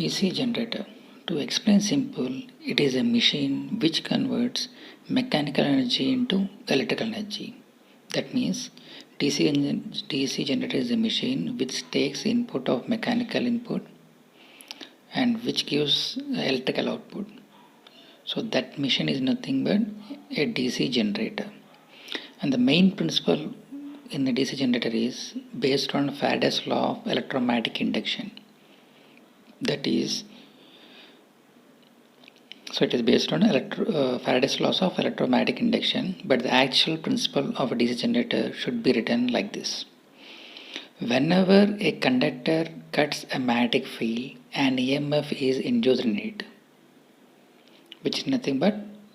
DC generator. To explain simple, it is a machine which converts mechanical energy into electrical energy. That means DC generator is a machine which takes input of mechanical input and which gives electrical output. So that machine is nothing but a DC generator. And the main principle in the DC generator is based on Faraday's law of electromagnetic induction. That is, so it is based on Faraday's laws of electromagnetic induction, but the actual principle of a DC generator should be written like this. Whenever a conductor cuts a magnetic field, an EMF is induced in it, which is nothing but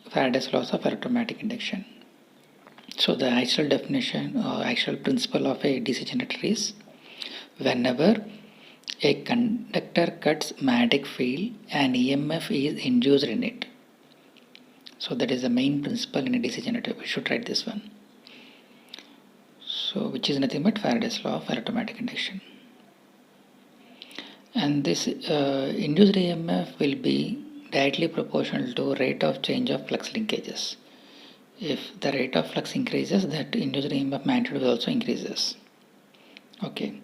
Faraday's laws of electromagnetic induction. So the actual definition or actual principle of a DC generator is whenever a conductor cuts magnetic field, an EMF is induced in it. So that is the main principle in a DC generator. We should write this one. So which is nothing but Faraday's law of electromagnetic induction. And this induced EMF will be directly proportional to rate of change of flux linkages. If the rate of flux increases, that induced EMF magnitude will also increases. Okay.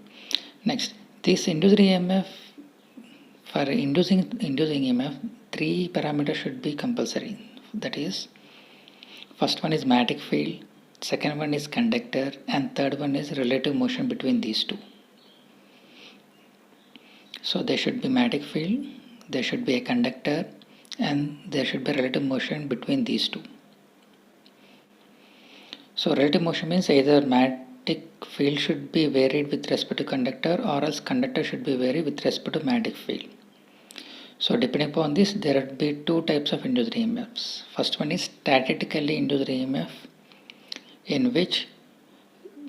Next, this induced EMF, for inducing EMF, three parameters should be compulsory. That is, first one is magnetic field, second one is conductor, and third one is relative motion between these two. So there should be magnetic field, there should be a conductor, and there should be relative motion between these two. So relative motion means either magnetic field should be varied with respect to conductor, or else conductor should be varied with respect to magnetic field. So depending upon this, there will be two types of induced EMFs. First one is statically induced EMF, in which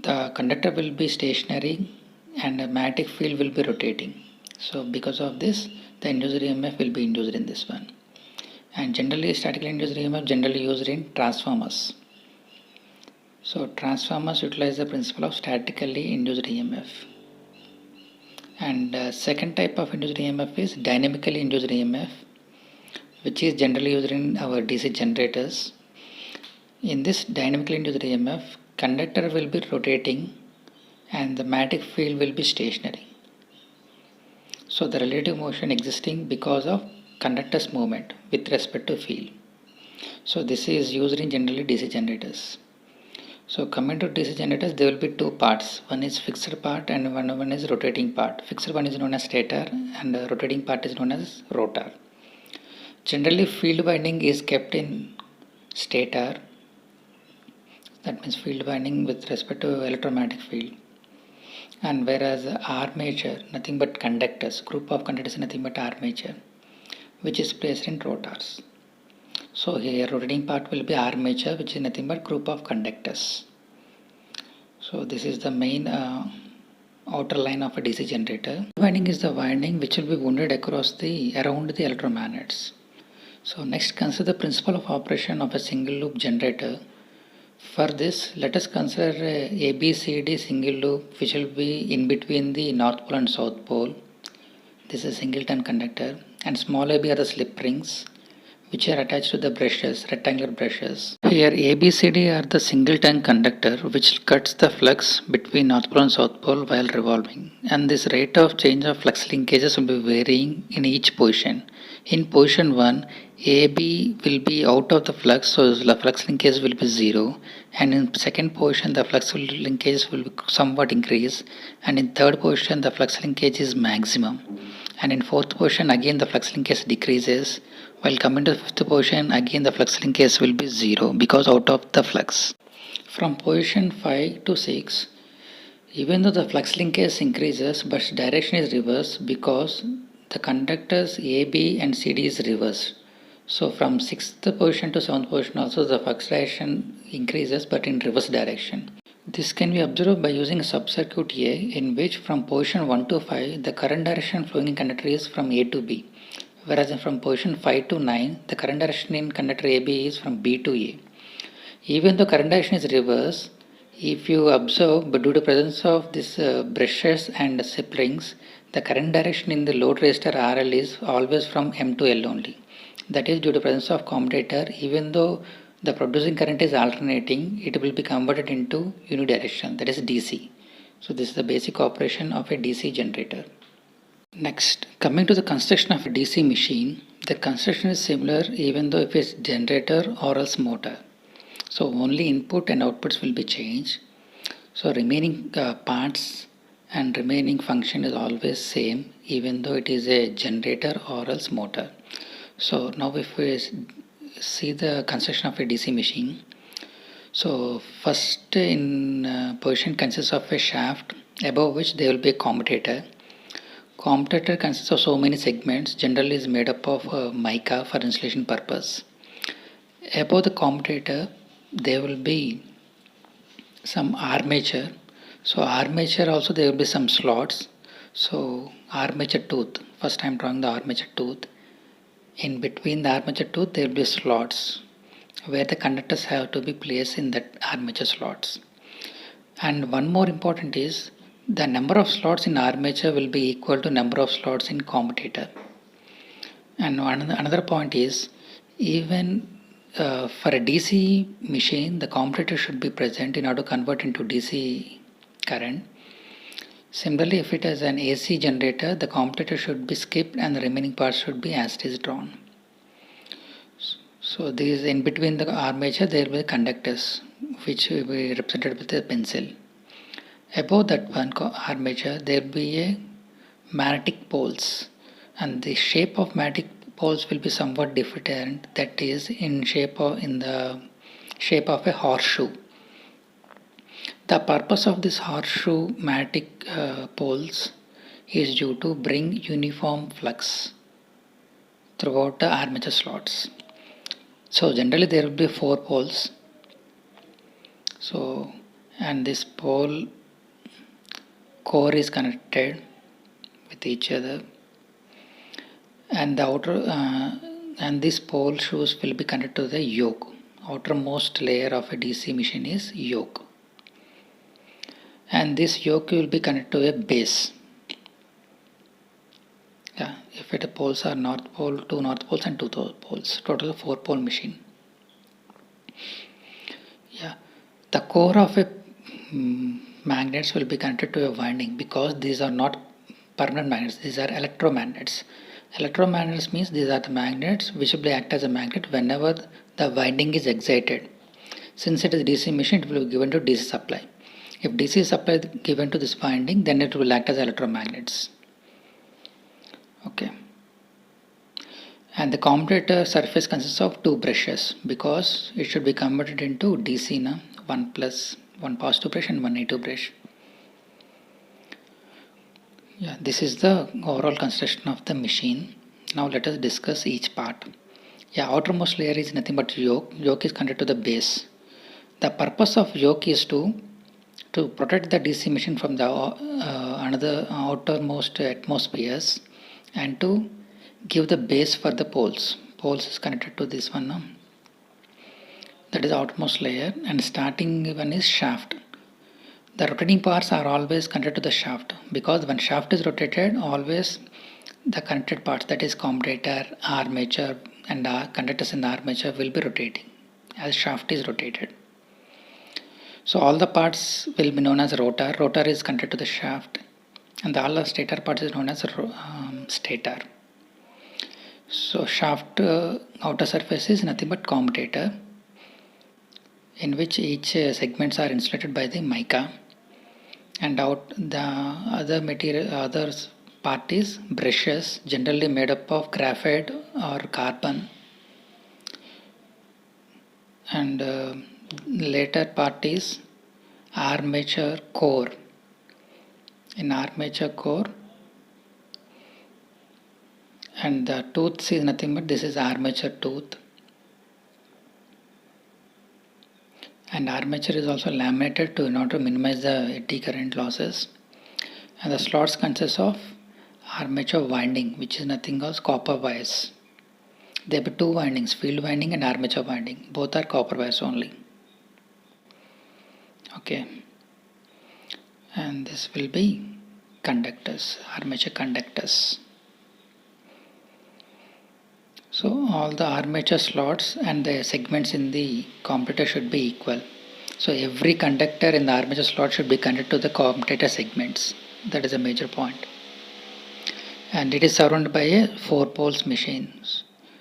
the conductor will be stationary and the magnetic field will be rotating. So because of this, the induced EMF will be induced in this one. And generally, statically induced EMF generally used in transformers. So transformers utilize the principle of statically induced EMF. And second type of induced EMF is dynamically induced EMF, which is generally used in our DC generators. In this dynamically induced EMF, conductor will be rotating and the magnetic field will be stationary. So the relative motion existing because of conductor's movement with respect to field. So this is used in generally DC generators. So coming to DC generators, there will be two parts. One is fixed part and one is rotating part. Fixed one is known as stator and the rotating part is known as rotor. Generally, field winding is kept in stator. That means field winding with respect to electromagnetic field. And whereas armature, nothing but conductors, group of conductors, nothing but armature, which is placed in rotors. So here rotating part will be armature, which is nothing but group of conductors. So this is the main outer line of a DC generator. Winding is the winding which will be wounded across around the electromagnets. So next, consider the principle of operation of a single loop generator. For this, let us consider a ABCD single loop which will be in between the North Pole and South Pole. This is a singleton conductor, and small AB are the slip rings which are attached to the brushes, rectangular brushes. Here ABCD are the singleton conductor which cuts the flux between North Pole and South Pole while revolving, and this rate of change of flux linkages will be varying in each position. In position 1, AB will be out of the flux, so the flux linkage will be 0, and in second position the flux linkage will be somewhat increase, and in third position the flux linkage is maximum, and in fourth position again the flux linkage decreases, while coming to the fifth position again the flux linkage will be 0 because out of the flux. From position 5 to 6, even though the flux linkage increases, but direction is reversed because the conductors AB and CD is reversed. So from 6th position to 7th position also the flux direction increases but in reverse direction. This can be observed by using a sub-circuit A, in which from position 1 to 5 the current direction flowing in conductor is from A to B, whereas from position 5 to 9 the current direction in conductor AB is from B to A. Even though current direction is reversed, if you observe, but due to presence of these brushes and slip rings, the current direction in the load resistor RL is always from M to L only. That is due to presence of commutator. Even though the producing current is alternating, it will be converted into unidirectional, that is DC. So this is the basic operation of a DC generator. Next, coming to the construction of a DC machine, the construction is similar even though if it's generator or else motor. So only input and outputs will be changed. So remaining parts and remaining function is always same even though it is a generator or else motor. So now if we see the construction of a DC machine, so first in position consists of a shaft above which there will be a commutator. Commutator consists of so many segments, generally is made up of mica for insulation purpose. Above the commutator there will be some armature. So armature also there will be some slots. So armature tooth, first I am drawing the armature tooth. In between the armature tooth there will be slots where the conductors have to be placed in that armature slots. And one more important is the number of slots in armature will be equal to number of slots in commutator. And another point is even for a DC machine the commutator should be present in order to convert into DC current. Similarly, if it is an AC generator, the commutator should be skipped and the remaining parts should be as it is drawn. So these in between the armature there will be conductors which will be represented with a pencil. Above that one armature there will be a magnetic poles, and the shape of magnetic poles will be somewhat different, that is in the shape of a horseshoe. The purpose of this horseshoe magnetic poles is due to bring uniform flux throughout the armature slots. So generally there will be 4 poles. So and this pole core is connected with each other, and the outer and this pole shoes will be connected to the yoke. Outermost layer of a DC machine is yoke, and this yoke will be connected to a base. Yeah, if the poles are north pole, 2 north poles and 2 south poles, total 4 pole machine. Yeah, the core of a magnets will be connected to a winding because these are not permanent magnets, these are electromagnets. Electromagnets means these are the magnets which will act as a magnet whenever the winding is excited. Since it is DC machine, it will be given to DC supply. If DC supply is given to this winding, then it will act as electromagnets. Okay. And the commutator surface consists of 2 brushes because it should be converted into DC na 1 positive brush and 1 negative brush. Yeah, this is the overall construction of the machine. Now let us discuss each part. Yeah, outermost layer is nothing but yoke. Yoke is connected to the base. The purpose of yoke is to protect the DC machine from the another outermost atmospheres and to give the base for the poles. Poles is connected to this one. That is outermost layer, and starting one is shaft. The rotating parts are always connected to the shaft because when shaft is rotated, always the connected parts, that is commutator, armature and conductors in the armature will be rotating as shaft is rotated. So all the parts will be known as rotor. Rotor is connected to the shaft, and all the stator parts is known as stator. So shaft outer surface is nothing but commutator, in which each segments are insulated by the mica, and out the other part is brushes, generally made up of graphite or carbon, and later part is armature core. In armature core, and the tooth is nothing but this is armature tooth, and armature is also laminated in order to minimize the eddy current losses, and the slots consist of armature winding, which is nothing else copper wires. There will be 2 windings, field winding and armature winding. Both are copper wires only. Okay, and this will be conductors, armature conductors. So all the armature slots and the segments in the commutator should be equal. So every conductor in the armature slot should be connected to the commutator segments. That is a major point. And it is surrounded by a 4 poles machine.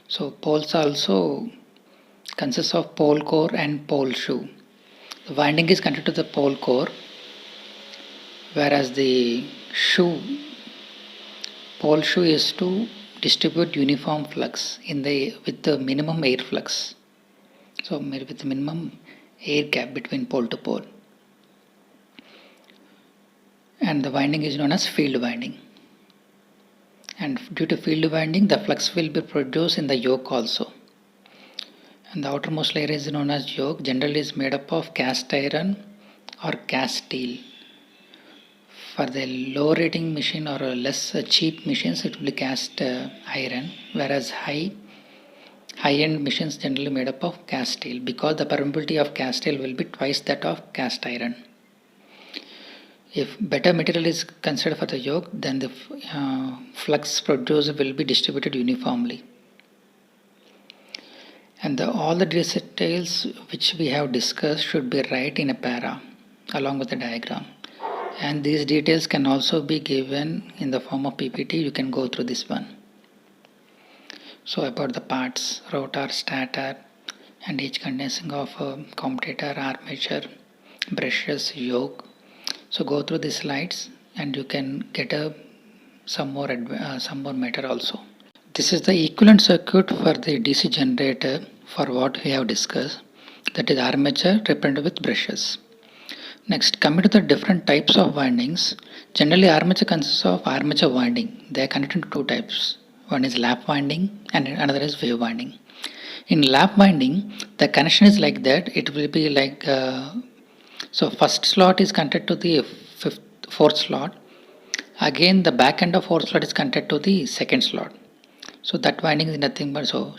So poles also consists of pole core and pole shoe. The winding is connected to the pole core, whereas the pole shoe is to distribute uniform flux with the minimum air flux. So with the minimum air gap between pole to pole. And the winding is known as field winding. And due to field winding, the flux will be produced in the yoke also. And the outermost layer is known as yoke. Generally is made up of cast iron or cast steel. For the low rating machine or less cheap machines, it will be cast iron, whereas high-end machines generally made up of cast steel, because the permeability of cast steel will be twice that of cast iron. If better material is considered for the yoke, then the flux produced will be distributed uniformly. And all the details which we have discussed should be right in a para along with the diagram. And these details can also be given in the form of PPT. You can go through this one. So about the parts, rotor, stator, and each consisting of commutator, armature, brushes, yoke. So go through these slides and you can get some more matter also. This is the equivalent circuit for the DC generator for what we have discussed. That is armature represented with brushes. Next, coming to the different types of windings. Generally, armature consists of armature winding. They are connected to two types. One is lap winding and another is wave winding. In lap winding, the connection is like that. It will be like so first slot is connected to the fourth slot. Again, the back end of fourth slot is connected to the second slot. So that winding is nothing but so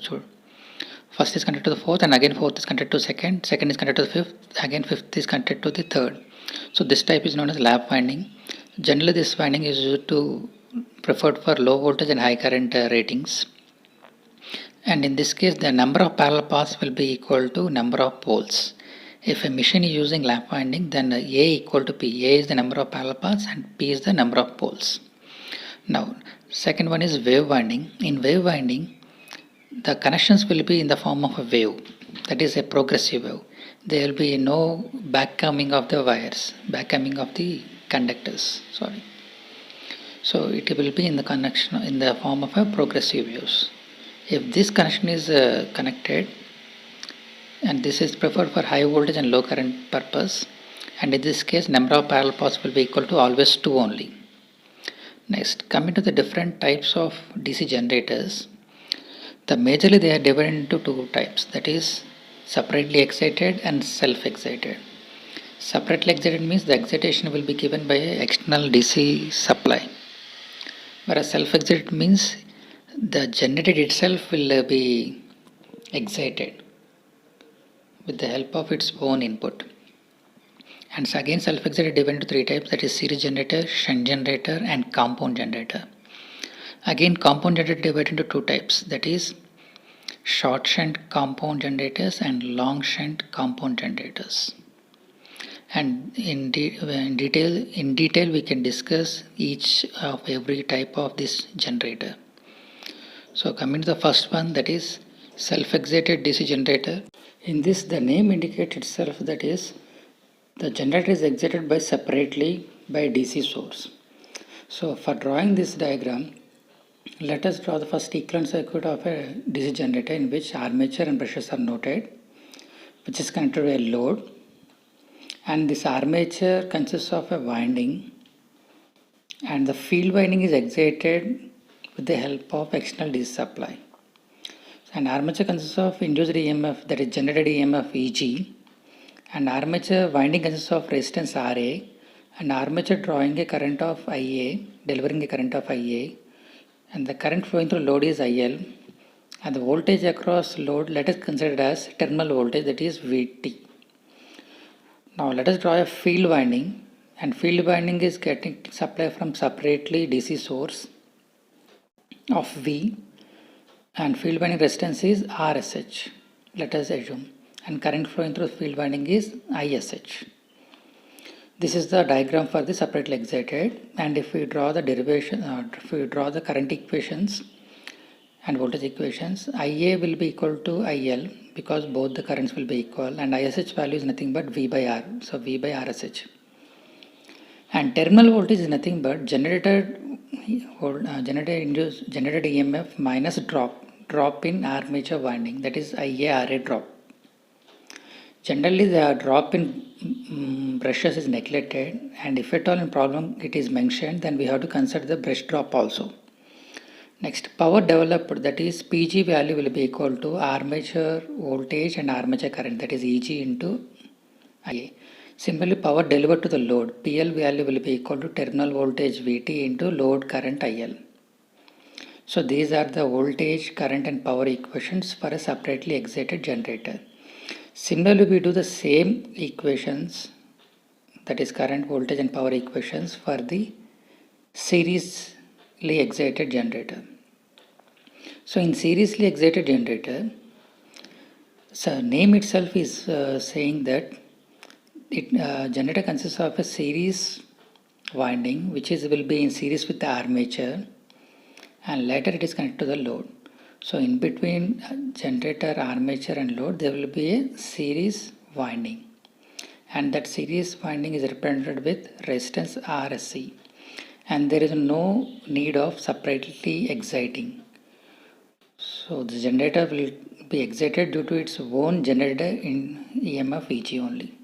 first is connected to the fourth, and again fourth is connected to second is connected to the fifth, again fifth is connected to the third. So this type is known as lap winding. Generally this winding is used to preferred for low voltage and high current ratings. And in this case the number of parallel paths will be equal to number of poles. If a machine is using lap winding, then A equal to P. A is the number of parallel paths and P is the number of poles. Now second one is wave winding. In wave winding, the connections will be in the form of a wave, that is a progressive wave. There will be no backcoming of the wires, backcoming of the conductors. So it will be in the connection in the form of a progressive waves. If this connection is connected, and this is preferred for high voltage and low current purpose, and in this case number of parallel paths will be equal to always 2 only. Next, coming to the different types of DC generators. Majorly they are divided into two types, that is separately excited and self-excited. Separately excited means the excitation will be given by an external DC supply, whereas self-excited means the generator itself will be excited with the help of its own input. And so again self-excited divided into three types, that is series generator, shunt generator and compound generator. Again compound generator divided into two types, that is short shunt compound generators and long shunt compound generators. And in detail we can discuss each of every type of this generator. So coming to the first one, that is self-excited DC generator. In this the name indicates itself, that is the generator is excited by separately by DC source. So for drawing this diagram, let us draw the first equivalent circuit of a DC generator in which armature and brushes are noted, which is connected to a load, and this armature consists of a winding, and the field winding is excited with the help of external DC supply. And armature consists of induced EMF, that is generated EMF EG, and armature winding consists of resistance RA, and armature drawing a current of IA, delivering a current of IA, and the current flowing through load is IL, and the voltage across load let us consider as terminal voltage, that is VT. Now let us draw a field winding and field winding is getting supply from separately DC source of V, and field winding resistance is RSH, let us assume, and current flowing through field winding is ISH. This is the diagram for the separately excited, and if we draw the derivation, if we draw the current equations and voltage equations, IA will be equal to IL because both the currents will be equal, and ISH value is nothing but V by R, so V by RSH. And terminal voltage is nothing but generated EMF minus drop in armature winding, that is IARA drop. Generally the drop in brushes is neglected, and if at all in problem it is mentioned, then we have to consider the brush drop also. Next, power developed, that is PG value will be equal to armature voltage and armature current, that is EG into IA. Similarly, power delivered to the load, PL value will be equal to terminal voltage VT into load current IL. So these are the voltage, current and power equations for a separately excited generator. Similarly, we do the same equations, that is current, voltage and power equations for the seriously excited generator. So in seriously excited generator, so name itself is saying that generator consists of a series winding which will be in series with the armature, and later it is connected to the load. So in between generator, armature and load there will be a series winding, and that series winding is represented with resistance RSC, and there is no need of separately exciting. So the generator will be excited due to its own generator in EMF EG only.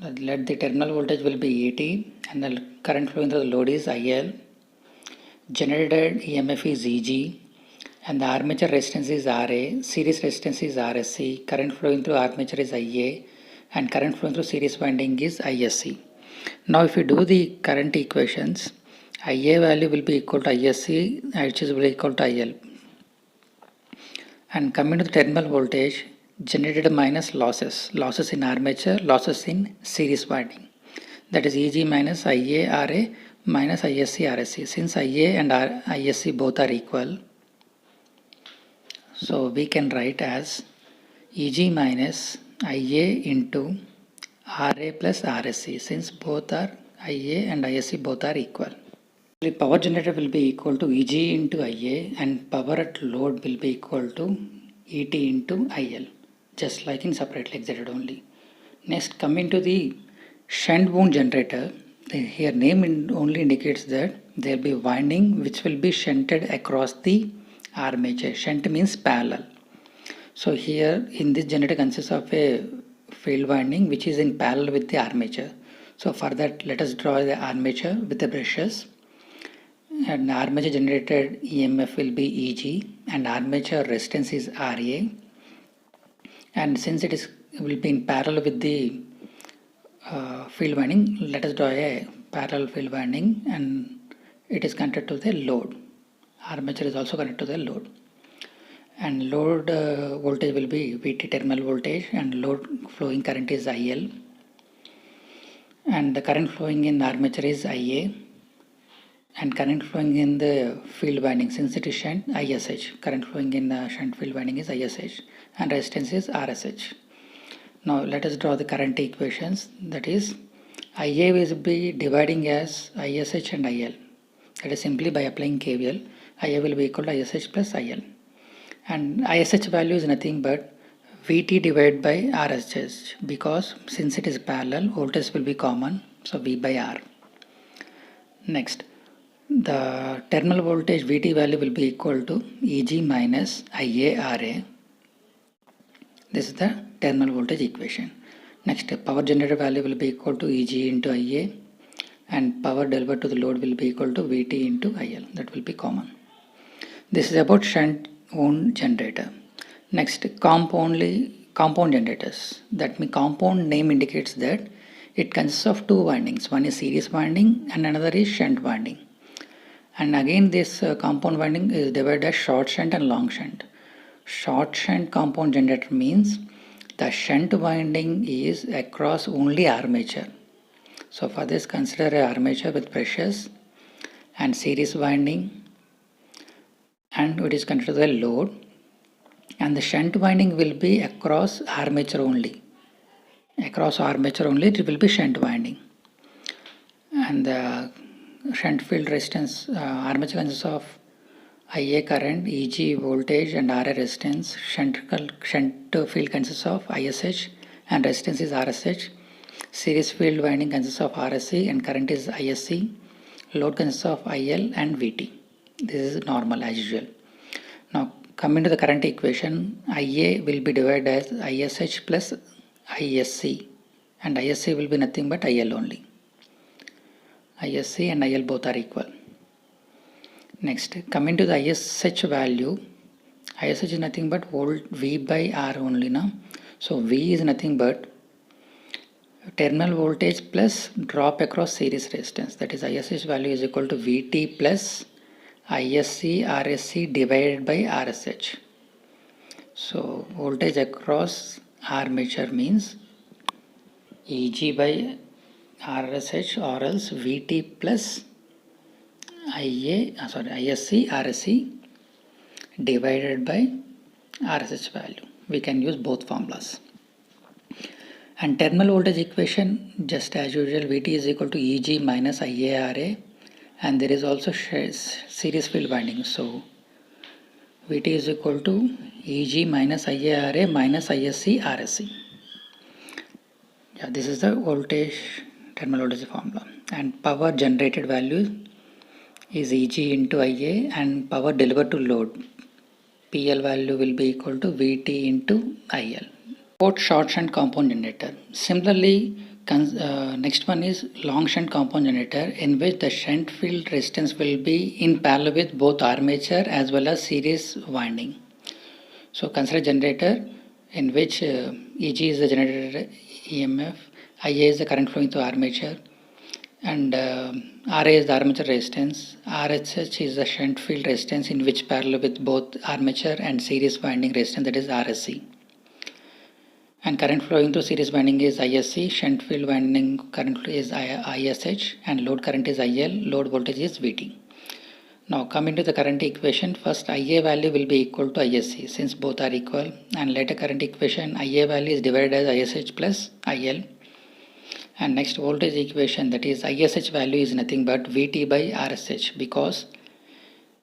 Let the terminal voltage will be ET, and the current flowing through the load is IL. Generated EMF is EG, and the armature resistance is RA, series resistance is RSC, current flowing through armature is IA, and current flowing through series winding is ISC. Now if you do the current equations, IA value will be equal to ISC, which is will be equal to IL. And coming to the terminal voltage, generated minus losses in armature, losses in series winding, that is EG minus IA RA minus ISC RSC. Since IA and ISC both are equal, so we can write as EG minus IA into RA plus RSC, since both are IA and ISC both are equal. The power generator will be equal to EG into IA, and power at load will be equal to ET into IL, just like in separately excited only. Next, coming to the shunt wound generator, here name only indicates that there will be winding which will be shunted across the armature. Shunt means parallel. So here in this generator consists of a field winding which is in parallel with the armature. So for that, let us draw the armature with the brushes, and armature generated EMF will be EG, and armature resistance is RA, and since it will be in parallel with the field winding, let us draw a parallel field winding, and it is connected to the load. Armature is also connected to the load, and load voltage will be VT terminal voltage, and load flowing current is IL, and the current flowing in armature is IA, and current flowing in the field winding, since it is shunt, ISH. Current flowing in the shunt field winding is ISH, and resistance is RSH. Now let us draw the current equations, that is IA will be dividing as ISH and IL, that is simply by applying KVL. IA will be equal to ISH plus IL, and ISH value is nothing but VT divided by RSH, because since it is parallel, voltage will be common, so V by R. Next, the terminal voltage VT value will be equal to EG minus IARA. This is the terminal voltage equation. Next, power generator value will be equal to EG into IA, and power delivered to the load will be equal to VT into IL. That will be common. This is about shunt wound generator. Next, compound generators. That means compound name indicates that it consists of two windings. One is series winding and another is shunt winding. And again, this compound winding is divided as short shunt and long shunt. Short shunt compound generator means the shunt winding is across only armature. So for this, consider a armature with brushes and series winding, and it is considered the load, and the shunt winding will be across armature only. Across armature only it will be shunt winding, and the shunt field resistance armature consists of IA current, EG voltage, and RA resistance. Shunt field consists of ISH and resistance is RSH. Series field winding consists of RSC and current is ISC. Load consists of IL and VT. This is normal as usual. Now coming to the current equation, IA will be divided as ISH plus ISC, and ISC will be nothing but IL only. ISC and IL both are equal. Next, coming to the ISH value, ISH is nothing but V by R only now. So V is nothing but terminal voltage plus drop across series resistance. That is ISH value is equal to VT plus ISC RSC divided by RSH. So voltage across armature means EG by RSH or else VT plus ISC RSC divided by RSH value. We can use both formulas. And terminal voltage equation, just as usual, VT is equal to EG minus IARA, and there is also series field winding. So VT is equal to EG minus IARA minus ISC RSC. Yeah, this is the voltage terminal voltage formula. And power generated value is EG into IA, and power delivered to load, PL value will be equal to VT into IL. Both short shunt compound generator. Similarly, next one is long shunt compound generator, in which the shunt field resistance will be in parallel with both armature as well as series winding. So consider generator in which EG is the generator EMF, IA is the current flowing through armature, and RA is the armature resistance, RSH is the shunt field resistance in which parallel with both armature and series winding resistance, that is RSC. And current flowing through series winding is ISC, shunt field winding current is ISH, and load current is IL, load voltage is VT. Now coming to the current equation, first IA value will be equal to ISC since both are equal, and later current equation IA value is divided as ISH plus IL. And next voltage equation, that is ISH value is nothing but VT by RSH, because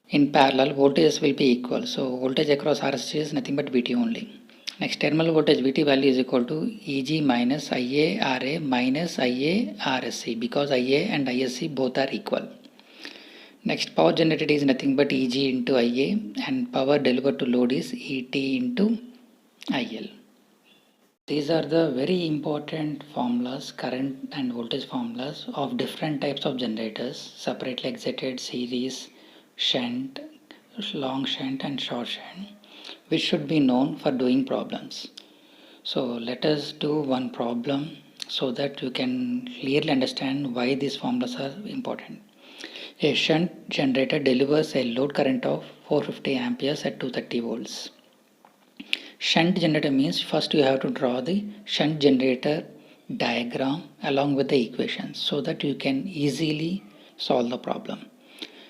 in parallel voltages will be equal. So voltage across RSH is nothing but VT only. Next, terminal voltage VT value is equal to EG minus IA RA minus IA RSC, because IA and ISC both are equal. Next, power generated is nothing but EG into IA, and power delivered to load is ET into IL. These are the very important formulas, current and voltage formulas of different types of generators, separately excited, series, shunt, long shunt and short shunt, which should be known for doing problems. So let us do one problem so that you can clearly understand why these formulas are important. A shunt generator delivers a load current of 450 amperes at 230 volts. Shunt generator means first you have to draw the shunt generator diagram along with the equations so that you can easily solve the problem.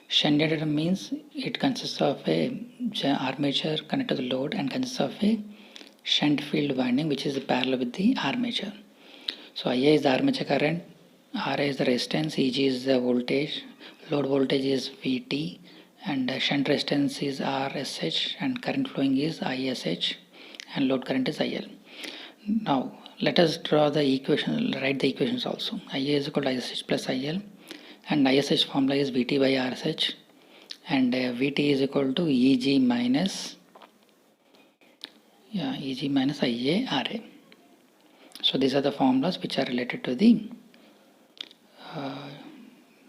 Shunt generator means it consists of a armature connected to the load and consists of a shunt field winding which is parallel with the armature. So IA is the armature current, RA is the resistance, EG is the voltage, load voltage is VT, and shunt resistance is RSH, and current flowing is ISH, and load current is IL. Now let us draw the equation, write the equations also. IA is equal to ISH plus IL, and ISH formula is VT by RSH, and VT is equal to EG minus IA RA. So these are the formulas which are related to the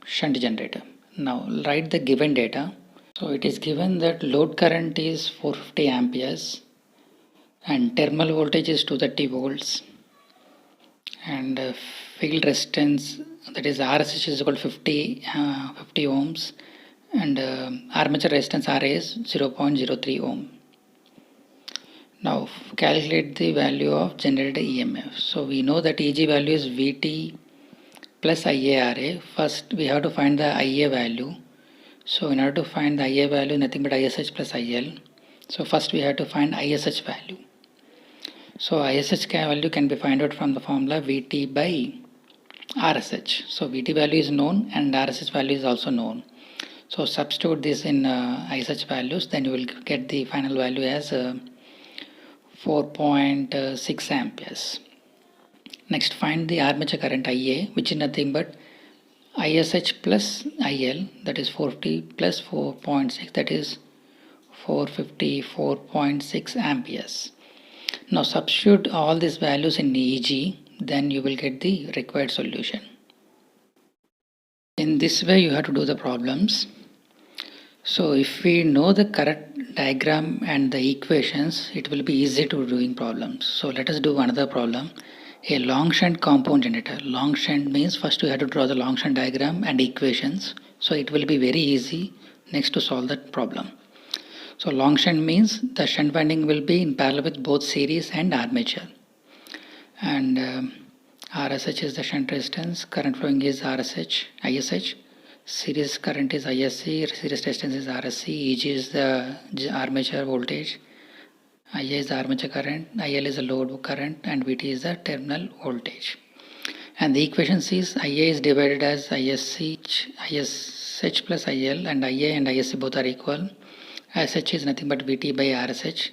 shunt generator. Now write the given data. So it is given that load current is 450 amperes and terminal voltage is 230 volts, and field resistance, that is RSH is equal to 50 ohms, and armature resistance RA is 0.03 ohm. Now calculate the value of generated EMF. So we know that EG value is VT plus IARA. First we have to find the IA value. So in order to find the IA value, nothing but ISH plus IL. So first we have to find ISH value. So ISH value can be found out from the formula VT by RSH. So VT value is known and RSH value is also known. So substitute this in ISH values, then you will get the final value as 4.6 amperes. Next, find the armature current IA, which is nothing but ISH plus IL, that is 40 plus 4.6, that is 454.6 amperes. Now substitute all these values in EG, then you will get the required solution. In this way you have to do the problems. So if we know the correct diagram and the equations, it will be easy to doing problems. So let us do another problem. A long shunt compound generator. Long shunt means first you have to draw the long shunt diagram and equations. So it will be very easy next to solve that problem. So long shunt means the shunt winding will be in parallel with both series and armature. And RSH is the shunt resistance, current flowing is RSH, ISH. Series current is ISC, series resistance is RSC, EG is the armature voltage, IA is the armature current, IL is the load current, and VT is the terminal voltage. And the equations is IA is divided as ISH plus IL, and IA and ISC both are equal. ISH is nothing but VT by RSH,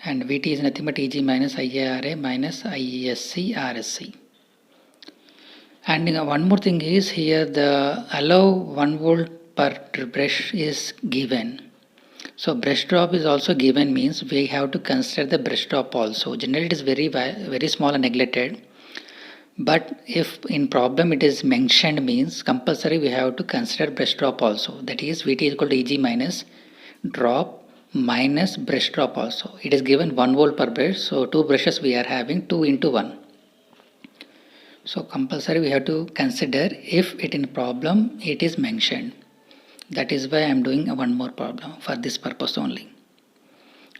and VT is nothing but EG minus IARA minus ISC RSC. And one more thing is here the allow 1 volt per brush is given. So brush drop is also given, means we have to consider the brush drop also. Generally it is very small and neglected. But if in problem it is mentioned, means compulsory we have to consider brush drop also. That is VT is equal to EG minus drop minus brush drop also. It is given 1 volt per brush. So 2 brushes we are having, 2 into 1. So compulsory we have to consider if it in problem it is mentioned. That is why I am doing one more problem for this purpose only.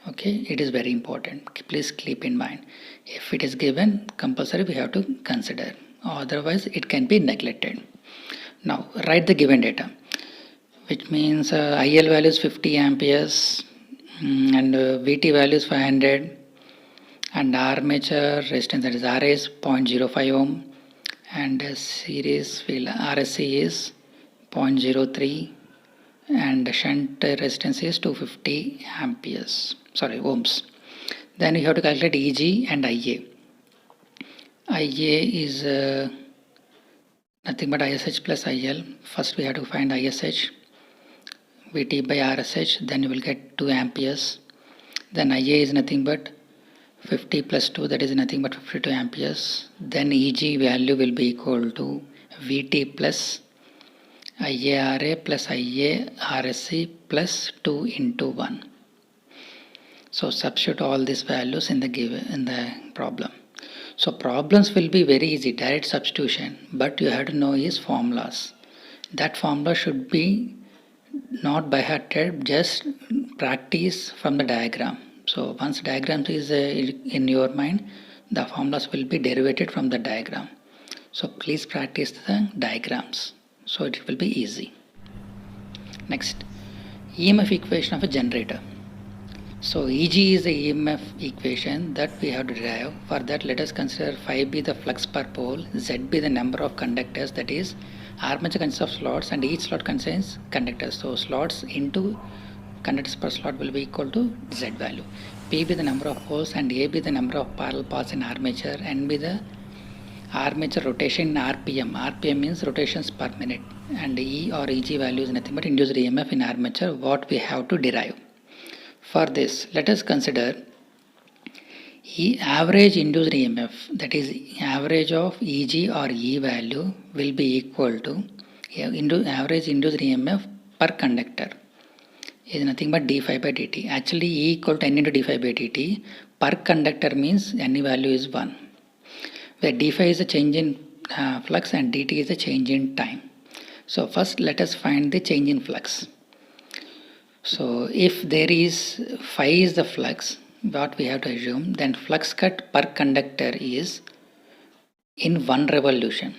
Okay, it is very important. Please keep in mind. If it is given, compulsory we have to consider. Otherwise it can be neglected. Now write the given data, which means IL value is 50 amperes and VT value is 500 and armature resistance, that is RA is 0.05 ohm and series RSC is 0.03 and shunt resistance is 250 ohms. Then you have to calculate EG and IA. IA is nothing but ISH plus IL. First we have to find ISH, VT by RSH, then you will get 2 amperes. Then IA is nothing but 50 plus 2, that is nothing but 52 amperes. Then EG value will be equal to VT plus IARA plus IARSC plus 2 into 1. So substitute all these values in the problem. So problems will be very easy, direct substitution, but you have to know his formulas. That formula should be not by hearted, just practice from the diagram. So once diagram is in your mind, the formulas will be derived from the diagram. So please practice the diagrams, so it will be easy. Next, EMF equation of a generator. So EG is the EMF equation that we have to derive. For that, let us consider phi be the flux per pole, Z be the number of conductors, that is armature consists of slots and each slot contains conductors. So slots into conductors per slot will be equal to Z value. P be the number of poles and A be the number of parallel paths in armature, N be the armature rotation in RPM. RPM means rotations per minute, and E or EG value is nothing but induced EMF in armature, what we have to derive. For this, let us consider average induced EMF, that is average of EG or E value will be equal to average induced EMF per conductor is nothing but d phi by dt. Actually E equal to N into d phi by dt. Per conductor means N value is 1, where d phi is the change in flux and dt is the change in time. So first let us find the change in flux. So if there is phi is the flux, what we have to assume, then flux cut per conductor is in one revolution.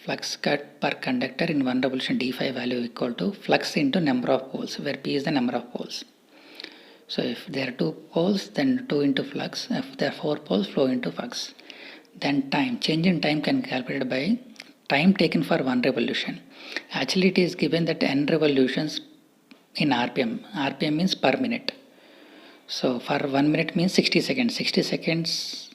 Flux cut per conductor in one revolution d phi value equal to flux into number of poles, where p is the number of poles. So if there are 2 poles, then 2 into flux. If there are 4 poles, flow into flux. Then time, change in time can be calculated by time taken for one revolution. Actually, it is given that n revolutions in RPM. RPM means per minute. So for 1 minute means 60 seconds. 60 seconds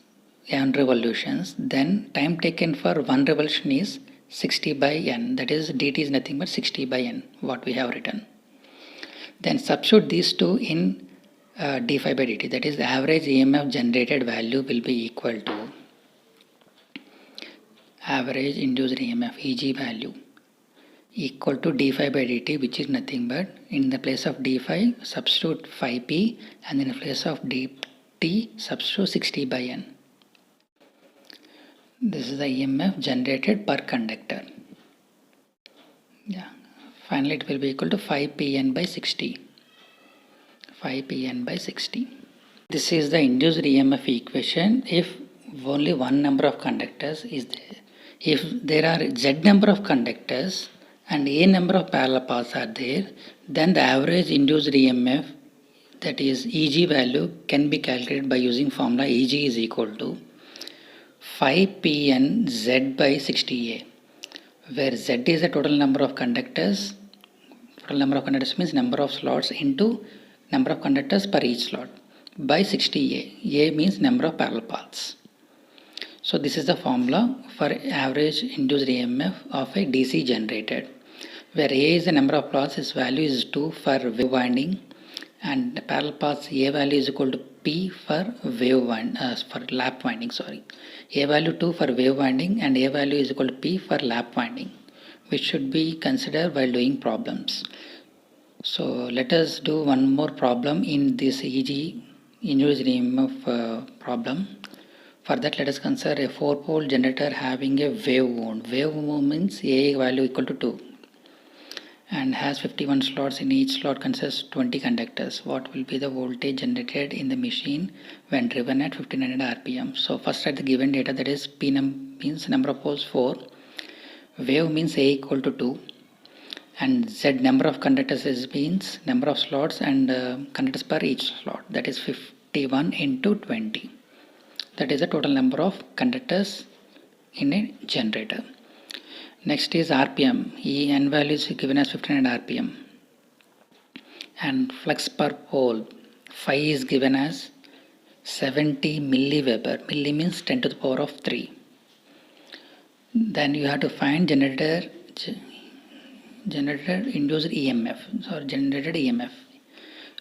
n revolutions. Then time taken for one revolution is 60 by n. That is dt is nothing but 60 by n, what we have written. Then substitute these two in d phi by dt. That is the average EMF generated value will be equal to average induced EMF EG value equal to d phi by dt, which is nothing but in the place of d phi substitute phi p, and in the place of dt substitute 60 by n. This is the EMF generated per conductor. Yeah. Finally it will be equal to 5 pn by 60. 5 pn by 60. This is the induced EMF equation if only one number of conductors is there. If there are z number of conductors and a number of parallel paths are there, then the average induced EMF, that is EG value, can be calculated by using formula EG is equal to 5 pn z by 60a, where z is the total number of conductors. Total number of conductors means number of slots into number of conductors per each slot by 60a. A means number of parallel paths. So this is the formula for average induced EMF of a DC generator, where A is the number of plots, its value is 2 for wave winding, and the parallel paths A value is equal to P for for lap winding. A value 2 for wave winding and A value is equal to P for lap winding, which should be considered while doing problems. So let us do one more problem in this EG induced EMF problem. For that, let us consider a 4-pole generator having a wave wound. Wave wound means A value equal to 2 and has 51 slots. In each slot consists 20 conductors. What will be the voltage generated in the machine when driven at 1500 rpm? So first write the given data, that is P means number of poles 4, wave means A equal to 2, and Z number of conductors means number of slots and conductors per each slot, that is 51 into 20. That is the total number of conductors in a generator. Next is RPM. En value is given as 1500 RPM. And flux per pole, phi is given as 70 milliweber. Milli means 10 to the power of 3. Then you have to find generator induced EMF, or generated EMF.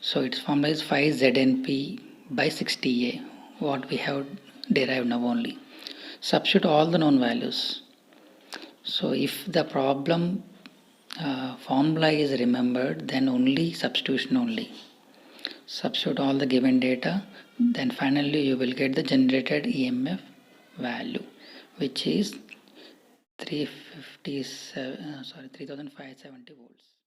So its formula is phi ZNP by 60A, what we have derived now only. Substitute all the known values. So if the problem formula is remembered, then only substitution only. Substitute all the given data, then finally you will get the generated EMF value, which is 3570 volts.